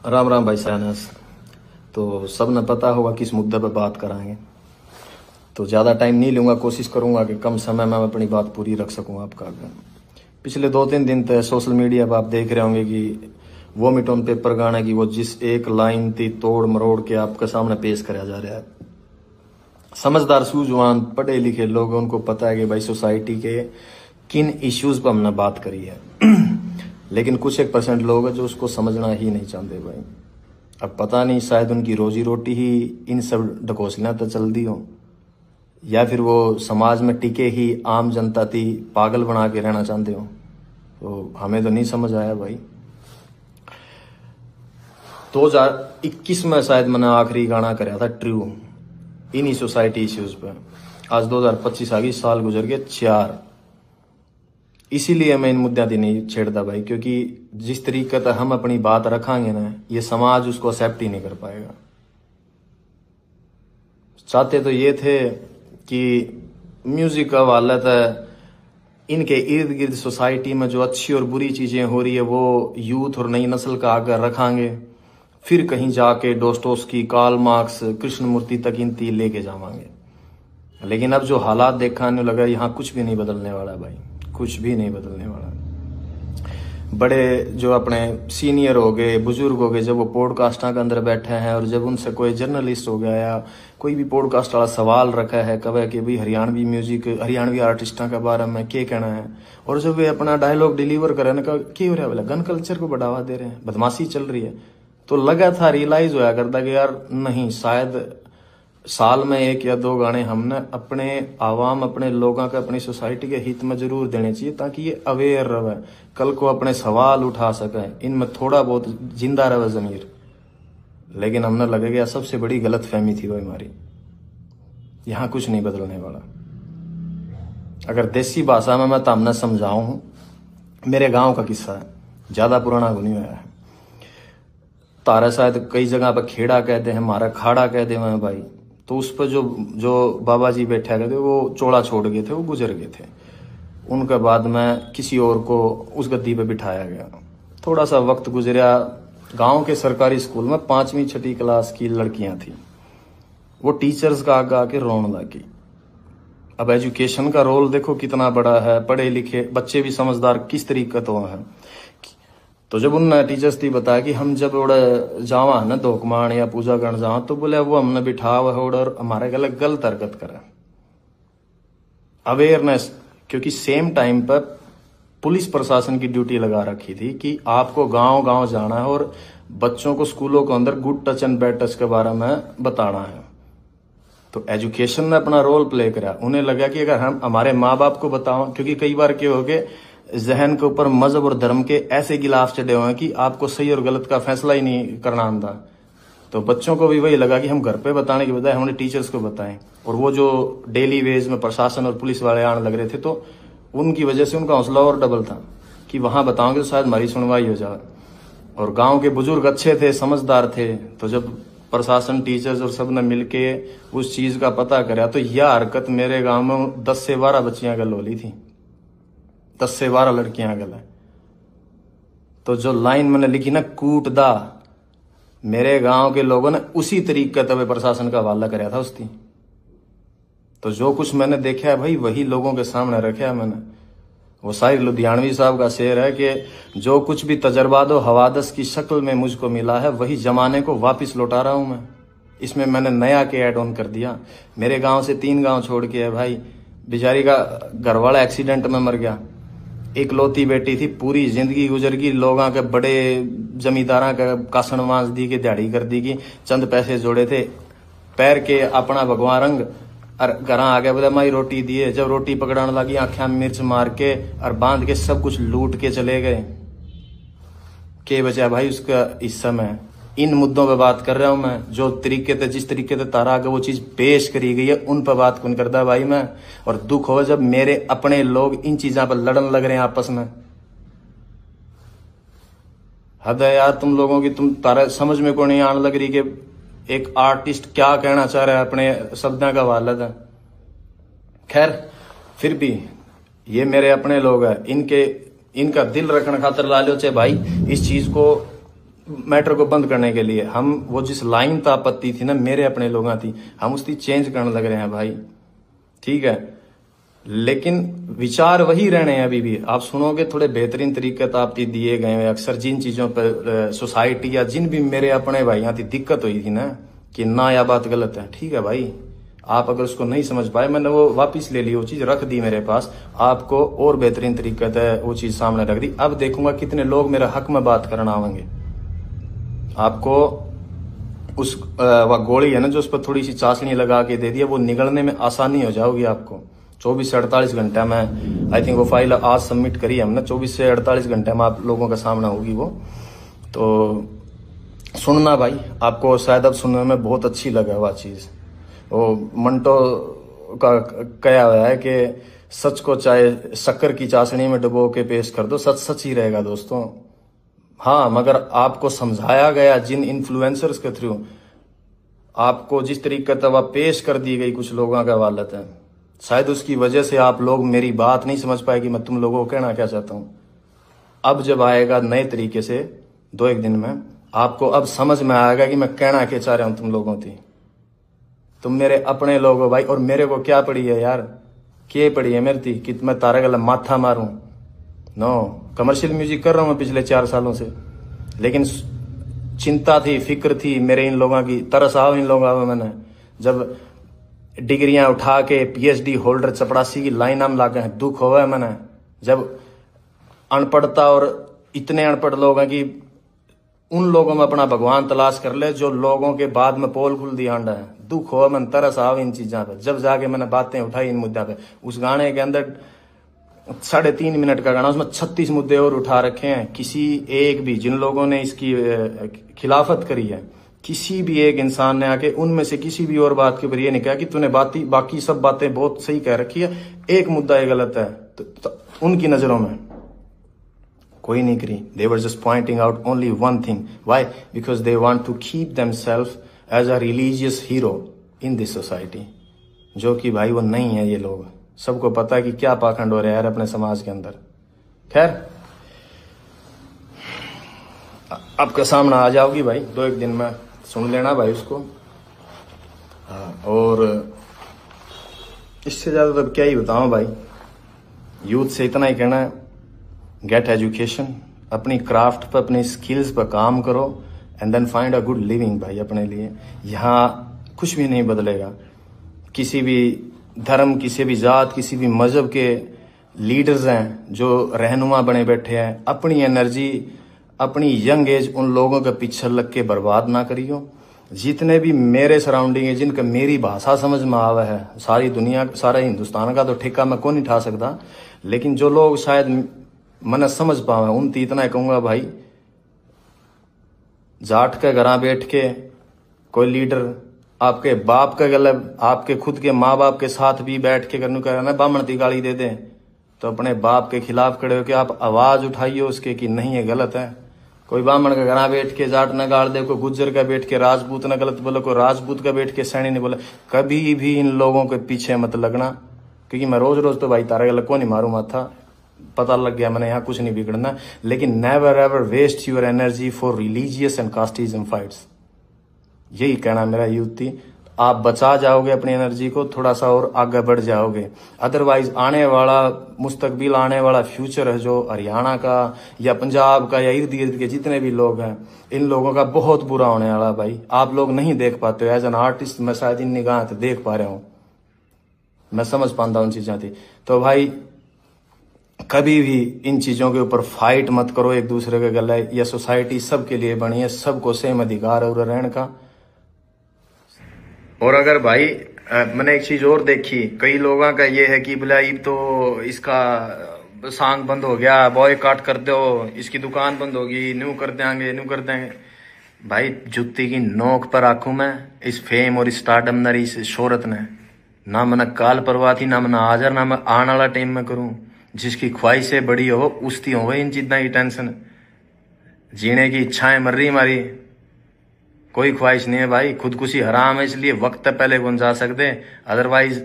राम राम भाई सानस। तो सबने पता होगा किस मुद्दे पे बात कराएंगे। तो ज़्यादा टाइम नहीं लूँगा, कोशिश करूँगा कि कम समय में मैं अपनी बात पूरी रख सकूँ आपका आगे। पिछले 2-3 दिन तक सोशल मीडिया पर आप देख रहे होंगे कि वो मिटोन पेपर गाने की वो जिस एक लाइन थी तोड़ मरोड़ के आपके सामने पेश कराया जा रहा है। समझदार सूझवान पढ़े लिखे लोग, उनको पता है कि भाई सोसाइटी के किन इश्यूज पर हमने बात करी है लेकिन कुछ 1% लोग हैं जो उसको समझना ही नहीं चाहते भाई। अब पता नहीं, शायद उनकी रोजी रोटी ही इन सब ढकोसलियां तो चलती हो, या फिर वो समाज में टिके ही आम जनता थी पागल बना के रहना चाहते हो। तो हमें तो नहीं समझ आया भाई। 2021 में शायद मैंने आखिरी गाना कराया था ट्रू इन्हीं सोसाइटी इश्यूज पे। आज 2025 आ गई, साल गुजर गए 4। इसीलिए मैं इन मुद्दों की नहीं छेड़ता भाई, क्योंकि जिस तरीके से हम अपनी बात रखांगे ना, ये समाज उसको एक्सेप्ट ही नहीं कर पाएगा। चाहते तो ये थे कि म्यूजिक का वालत है, इनके इर्द गिर्द सोसाइटी में जो अच्छी और बुरी चीजें हो रही है वो यूथ और नई नस्ल का आगे रखांगे, फिर कहीं जाके डोस्टोव्स्की, कार्ल मार्क्स, कृष्णमूर्ति तक इनती लेके जावांगे। लेकिन अब जो हालात देखने लगा, यहाँ कुछ भी नहीं बदलने वाला भाई, कुछ भी नहीं बदलने वाला। बड़े जो अपने सीनियर हो गए, बुजुर्ग हो गए, जब वो पॉडकास्टा के अंदर बैठे हैं और जब उनसे कोई जर्नलिस्ट हो गया या कोई भी पॉडकास्ट वाला सवाल रखा है कब कि भाई हरियाणवी म्यूजिक, हरियाणवी आर्टिस्टा के बारे में क्या कहना है, और जब वे अपना डायलॉग डिलीवर करे ना, क्या हो रहा है बोला, गन कल्चर को बढ़ावा दे रहे हैं, बदमाशी चल रही है, तो लगा था रियलाइज होया करता कि यार नहीं, शायद साल में 1 या 2 गाने हमने अपने आवाम, अपने लोगों के, अपनी सोसाइटी के हित में जरूर देने चाहिए, ताकि ये अवेयर रहे, कल को अपने सवाल उठा सके, इनमें थोड़ा बहुत जिंदा रहे जमीर। लेकिन हमने लगेगा सबसे बड़ी गलत फहमी थी वो हमारी। यहाँ कुछ नहीं बदलने वाला। अगर देसी भाषा में मैं तामने समझाऊं, मेरे गांव का किस्सा है, ज्यादा पुराना नहीं हुआ है। तारा शायद कई जगह पर खेड़ा कहते हैं, हमारा खाड़ा कहते हैं भाई। तो उस पर जो बाबा जी बैठा गए थे वो चोला छोड़ गए थे, वो गुजर गए थे। उनके बाद में किसी और को उस गद्दी पे बिठाया गया। थोड़ा सा वक्त गुजरा, गांव के सरकारी स्कूल में 5वीं 6ठी क्लास की लड़कियां थी, वो टीचर्स का आगे आके रोने लगी। अब एजुकेशन का रोल देखो कितना बड़ा है, पढ़े लिखे बच्चे भी समझदार किस तरीके तो हैं। तो जब उन टीचर्स थी बताया कि हम जब उड़े जावा है ना धोकमान या पूजा करने जावा, तो बोले वो हमने बिठा हुआ और हमारे गलत हरकत करे। अवेयरनेस, क्योंकि सेम टाइम पर पुलिस प्रशासन की ड्यूटी लगा रखी थी कि आपको गांव गांव जाना है और बच्चों को स्कूलों के अंदर good touch and bad touch के बारे में बताना है। तो एजुकेशन ने अपना रोल प्ले करा। उन्हें लगा कि अगर हम हमारे माँ बाप को बताओ, क्योंकि कई बार क्या हो गए, जहन के ऊपर मजहब और धर्म के ऐसे गिलाफ चढ़े हुए हैं कि आपको सही और गलत का फैसला ही नहीं करना आता। तो बच्चों को भी वही लगा कि हम घर पे बताने की बजाय हमने टीचर्स को बताएं। और वो जो डेली वेज में प्रशासन और पुलिस वाले आने लग रहे थे, तो उनकी वजह से उनका हौसला और डबल था कि वहां बताओगे तो शायद हमारी सुनवाई हो जाए। और गांव के बुजुर्ग अच्छे थे, समझदार थे, तो जब प्रशासन, टीचर्स और सब ने मिलके उस चीज का पता करा, तो यह हरकत मेरे गांव में 10 से 12 बच्चियां गल होली थी, 10 से 12 लड़कियां गल है। तो जो लाइन मैंने लिखी ना, कूट दा, मेरे गांव के लोगों ने उसी तरीके तब प्रशासन का हवाला कराया था उसकी। तो जो कुछ मैंने देखा है भाई, वही लोगों के सामने रखा है मैंने। वो शायर लुधियानवी साहब का शेर है कि जो कुछ भी तजर्बा दो हवादस की शक्ल में मुझको मिला है, वही जमाने को वापस लौटा रहा हूं मैं। इसमें मैंने नया के ऐड ऑन कर दिया। मेरे गांव से 3 गांव छोड़ के है भाई, बेचारी का घरवाला एक्सीडेंट में मर गया, एक लौती बेटी थी, पूरी जिंदगी गुजर गई, लोगों के बड़े जमींदारा का कासन वांस दी के दिहाड़ी कर दी की, चंद पैसे जोड़े थे, पैर के अपना भगवान रंग और घर आ गया, बोले माई रोटी दिए। जब रोटी पकड़ाने लगी, आंखें मिर्च मार के और बांध के सब कुछ लूट के चले गए। के बचा भाई उसका हिस्सा में। इन मुद्दों पे बात कर रहा हूं मैं, जो तरीके से, जिस तरीके से तारा आगे वो चीज पेश करी गई है, उन पर बात कौन करता भाई मैं। और दुख हो जब मेरे अपने लोग इन चीजों पर लड़न लग रहे हैं आपस में। हद है यार तुम लोगों की, तुम तारा समझ में को नहीं आने लग रही कि एक आर्टिस्ट क्या कहना चाह रहा है अपने शब्दों का वालद है। खैर फिर भी ये मेरे अपने लोग हैं, इनका दिल रखने खातर ला लो चाहे भाई, इस चीज को मैटर को बंद करने के लिए हम वो जिस लाइन ता आपत्ति थी ना मेरे अपने लोगों थी, हम उसकी चेंज करने लग रहे हैं भाई, ठीक है। लेकिन विचार वही रहने हैं अभी भी। आप सुनोगे थोड़े बेहतरीन तरीके तो आप दिए गए हैं। अक्सर जिन चीजों पर सोसाइटी या जिन भी मेरे अपने भाइयों की दिक्कत हुई थी ना कि ना यह बात गलत है, ठीक है भाई, आप अगर उसको नहीं समझ पाए, मैंने वो वापस ले ली, वो चीज रख दी मेरे पास, आपको और बेहतरीन तरीके से वो चीज सामने रख दी। अब देखूंगा कितने लोग मेरे हक में बात करना आवेंगे। आपको उस वह गोली है ना जो उस पर थोड़ी सी चाशनी लगा के दे दिया, वो निगलने में आसानी हो जाओगी आपको। 24 से 48 घंटे में, आई थिंक वो फाइल आज सबमिट करी है हमने, 24 से 48 घंटे में आप लोगों का सामना होगी वो। तो सुनना भाई, आपको शायद अब सुनने में बहुत अच्छी लगे वह चीज। वो मंटो का कहा हुआ है कि सच को चाहे शक्कर की चाशनी में डुबो के पेश कर दो, सच सच ही रहेगा दोस्तों। हाँ, मगर आपको समझाया गया जिन इन्फ्लुएंसर्स के थ्रू, आपको जिस तरीके से वह पेश कर दी गई कुछ लोगों का वालत है, शायद उसकी वजह से आप लोग मेरी बात नहीं समझ पाए कि मैं तुम लोगों को कहना क्या चाहता हूं। अब जब आएगा नए तरीके से 2-1 दिन में, आपको अब समझ में आएगा कि मैं कहना क्या चाह रहा हूं तुम लोगों की। तुम मेरे अपने लोग हो भाई, और मेरे को क्या पड़ी है यार, क्या पड़ी है मेरी थी कि मैं तारा गला माथा मारूं? नो, कमर्शियल म्यूजिक कर रहा हूं मैं पिछले 4 सालों से, लेकिन चिंता थी, फिक्र थी मेरे इन लोगों की, तरस आओ इन लोगों का। मैंने जब डिग्रियां उठा के पीएचडी होल्डर चपड़ासी की लाइन में लागे हैं, दुख हुआ है मैंने। जब अनपढ़ता और इतने अनपढ़ लोग हैं कि उन लोगों में अपना भगवान तलाश कर ले जो लोगों के बाद में पोल खुल दिया अंडा है, दुख हुआ, मन तरस आओ इन चीजों पे। जब जाके मैंने बातें उठाई इन मुद्दा पे, उस गाने के अंदर 3.5 मिनट का गाना, उसमें 36 मुद्दे और उठा रखे हैं। किसी एक भी, जिन लोगों ने इसकी खिलाफत करी है, किसी भी एक इंसान ने आके उनमें से किसी भी और बात के ऊपर ये नहीं कहा कि तूने बाकी सब बातें बहुत सही कह रखी है, एक मुद्दा ये गलत है, तो उनकी नजरों में कोई नहीं करी। They were just pointing out only one thing. Why? Because they want to keep themselves as a religious hero in this society. जो कि भाई वो नहीं है ये लोग। सबको पता है कि क्या पाखंड हो रहा है यार अपने समाज के अंदर। खैर, आपका सामना आ जाओगी भाई 2-1 दिन में, सुन लेना भाई उसको। और इससे ज्यादा तो क्या ही बताऊं भाई, यूथ से इतना ही कहना है, गेट एजुकेशन, अपनी क्राफ्ट पर, अपनी स्किल्स पर काम करो, and then find a good living भाई अपने लिए। यहाँ कुछ भी नहीं बदलेगा। किसी भी धर्म, किसी भी जात, किसी भी मजहब के लीडर्स हैं जो रहनुमा बने बैठे हैं, अपनी एनर्जी, अपनी यंग एज उन लोगों के पीछे लग के बर्बाद ना करियो। जितने भी मेरे सराउंडिंग है, जिनका मेरी भाषा समझ में आवा है, सारी दुनिया, सारा हिंदुस्तान का तो ठेका मैं कौन नहीं उठा सकता, लेकिन जो लोग शायद मन समझ पावे उनती इतना कहूंगा भाई, जाट के घर बैठ के कोई लीडर आपके बाप का गलत, आपके खुद के माँ बाप के साथ भी बैठ के करने का ना बामण की गाली दे दे, तो अपने बाप के खिलाफ खड़े होकर आप आवाज उठाइए उसके कि नहीं ये गलत है। कोई ब्राह्मण का घर बैठ के जाट न गाड़ दे, कोई गुज्जर का बैठ के राजपूत न गलत बोले, कोई राजपूत का बैठ के सैनी नहीं बोले। कभी भी इन लोगों के पीछे मत लगना, क्योंकि मैं रोज रोज तो भाई तारा गलत को नहीं मारू माथा, पता लग गया मैंने यहाँ कुछ नहीं बिगड़ना। लेकिन never ever waste your energy for religious and casteism fights, यही कहना मेरा यूथ थी। आप बचा जाओगे अपनी एनर्जी को, थोड़ा सा और आगे बढ़ जाओगे। अदरवाइज आने वाला मुस्तकबिल, आने वाला फ्यूचर है जो हरियाणा का या पंजाब का या इर्द गिर्द के जितने भी लोग हैं, इन लोगों का बहुत बुरा होने वाला भाई। आप लोग नहीं देख पाते हो, एज एन आर्टिस्ट मैं शायद इन निगाह से देख पा रहा हूँ, मैं समझ पाता हूँ चीजें थी। तो भाई कभी भी इन चीजों के ऊपर फाइट मत करो एक दूसरे के गले। यह सोसाइटी सबके लिए बनी है, सबको सेम अधिकार और रहने का। और अगर भाई मैंने एक चीज और देखी, कई लोगों का ये है कि बोला ये तो इसका सॉन्ग बंद हो गया, बॉयकॉट कर दो, इसकी दुकान बंद होगी, न्यू कर देंगे, न्यू कर देंगे। भाई जुत्ती की नोक पर आंखों में इस फेम और इस स्टारडम ने, इस शोहरत ने, ना मैंने काल परवाह थी, ना मैंने हाजर, ना मैं आने वाला टाइम में करूं। जिसकी ख्वाहिशें बड़ी हो उसकी हो इन चीज़ों की टेंशन, जीने की इच्छाएं मर रही हमारी, कोई ख्वाहिश नहीं है भाई। खुदकुशी हराम है, इसलिए वक्त पहले कौन जा सकते, अदरवाइज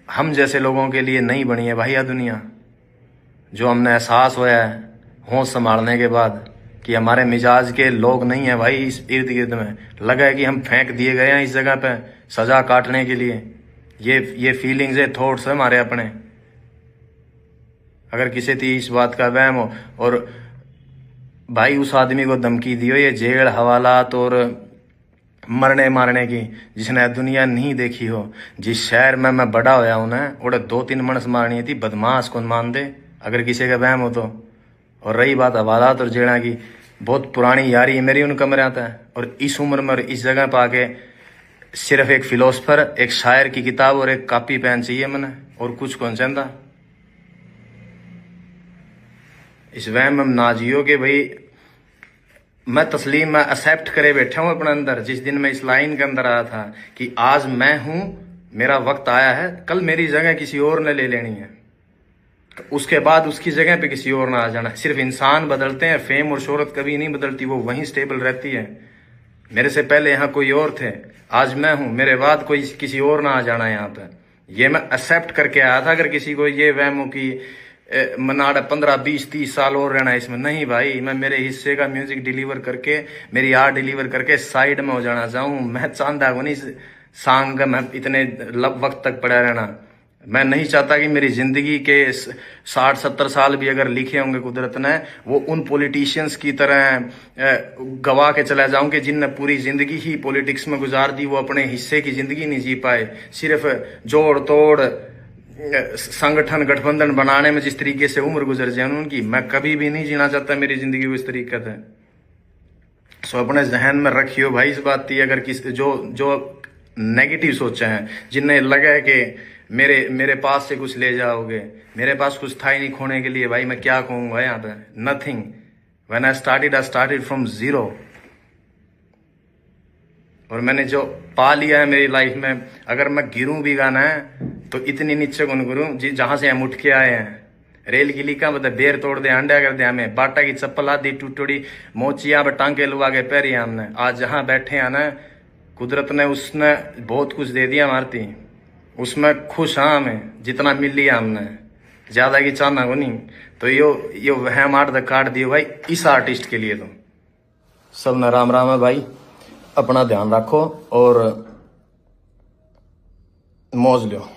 हम जैसे लोगों के लिए नहीं बनी है भाई यह दुनिया। जो हमने एहसास होया है होश संभालने के बाद कि हमारे मिजाज के लोग नहीं है भाई इस इर्द गिर्द में। लगा है कि हम फेंक दिए गए हैं इस जगह पे सजा काटने के लिए। ये फीलिंग्स है, थॉट्स है हमारे अपने। अगर किसी थी इस बात का वहम हो, और भाई उस आदमी को धमकी दियो ये जेल हवालात और मरने मारने की, जिसने दुनिया नहीं देखी हो। जिस शहर में मैं बड़ा होया हूं ना, उड़े 2-3 मणस मारनी थी, बदमाश कौन मान दे अगर किसी का वहम हो तो। और रही बात हवालात और जेड़ा की, बहुत पुरानी यारी है मेरी उन कमरे था। और इस उम्र में और इस जगह पर आके सिर्फ एक फिलोसफर, एक शायर की किताब और एक कॉपी पेन चाहिए मैंने, और कुछ कौन चाहता। इस वहम में ना जियो कि भाई मैं तस्लीम में एक्सेप्ट करे बैठा हूं अपने अंदर। जिस दिन मैं इस लाइन के अंदर आया था कि आज मैं हूं, मेरा वक्त आया है, कल मेरी जगह किसी और ने ले लेनी है, तो उसके बाद उसकी जगह पे किसी और ना आ जाना। सिर्फ इंसान बदलते हैं, फेम और शोहरत कभी नहीं बदलती, वो वहीं स्टेबल रहती है। मेरे से पहले यहाँ कोई और थे, आज मैं हूं, मेरे बाद कोई किसी और ना आ जाना यहाँ पे। ये मैं एक्सेप्ट करके आया था। अगर किसी को ये वहम हो कि मनाड़ा 15-20-30 साल और रहना है इसमें, नहीं भाई, मैं मेरे हिस्से का म्यूजिक डिलीवर करके, मेरी आर्ट डिलीवर करके साइड में हो जाना चाहूँ। मैं चाहता हूँ नहीं सांग में इतने वक्त तक पड़ा रहना। मैं नहीं चाहता कि मेरी जिंदगी के 60-70 साल भी अगर लिखे होंगे कुदरत ने, वो उन पॉलिटिशियंस की तरह गवा के चला जाऊं कि जिनने पूरी जिंदगी ही पॉलिटिक्स में गुजार दी, वो अपने हिस्से की जिंदगी नहीं जी पाए। सिर्फ जोड़ तोड़ संगठन गठबंधन बनाने में जिस तरीके से उम्र गुजर जाए उनकी, मैं कभी भी नहीं जीना चाहता मेरी जिंदगी को इस तरीके से। सो अपने जहन में रखियो भाई इस बात की। अगर किस जो नेगेटिव सोचे हैं, जिन्हें लगा है कि मेरे पास से कुछ ले जाओगे, मेरे पास कुछ था ही नहीं खोने के लिए, भाई मैं क्या कहूंगा यहाँ पे, nothing. When I started from zero. और मैंने जो पा लिया है मेरी लाइफ में, अगर मैं गिरूं भी गाना है तो इतनी नीचे कौन गिरूं जहां से हम उठ के आए हैं। रेल की लीका मतलब बेर तोड़ दे, अंडा कर दे हमें, बाटा की चप्पल आदि टूटी मोचिया पे टांके लुआ के पैरी हमने। आज जहां बैठे हैं ना, कुदरत ने उसने बहुत कुछ दे दिया मारती, उसमें खुश हाँ हमें जितना मिल लिया हमने, ज्यादा की चाहना को नहीं। तो यो वहम आर्ट द काट दियो भाई इस आर्टिस्ट के लिए। तो सब न राम राम है भाई, अपना ध्यान रखो और मौज लो।